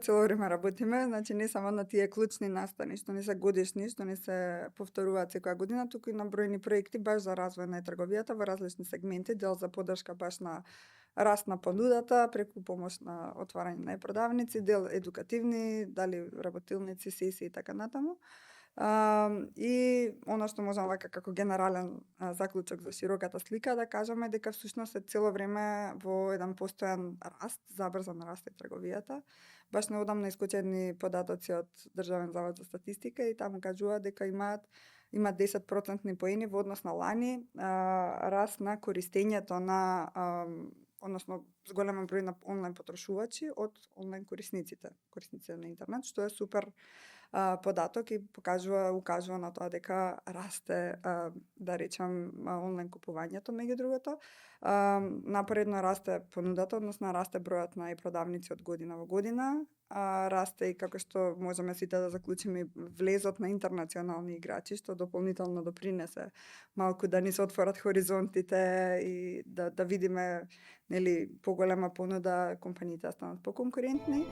Цело време работиме, значи не само на тие клучни настани што не се годишни, што не се повторуваат секоја година, туку и на бројни проекти баш за развој на трговијата во различни сегменти, дел за поддршка баш на раст на понудата преку помош на отварање на продавници, дел едукативни, дали работилници, сесии и така натаму. И она што можам вака како генерален заклучок за широката слика да кажеме дека всушност е цело време во еден постојан раст, забрзан раст е трговијата. Баш неодамна искочени податоци од Државен завод за статистика и таму кажуваат дека има 10% поени во однос на лани раст на користењето на односно зголемен број на онлайн потрошувачи од онлайн корисниците на интернет, што е супер податок и укажува на тоа дека расте, да речем, онлайн купувањето меѓу другото. Напоредно расте понудата, односно расте бројот на продавници од година во година, расте и како што можеме сите да заклучиме влезот на интернационални играчи, што дополнително допринесе малку да ни се отворат хоризонтите и да видиме нели поголема понуда, компаниите да станат поконкурентни.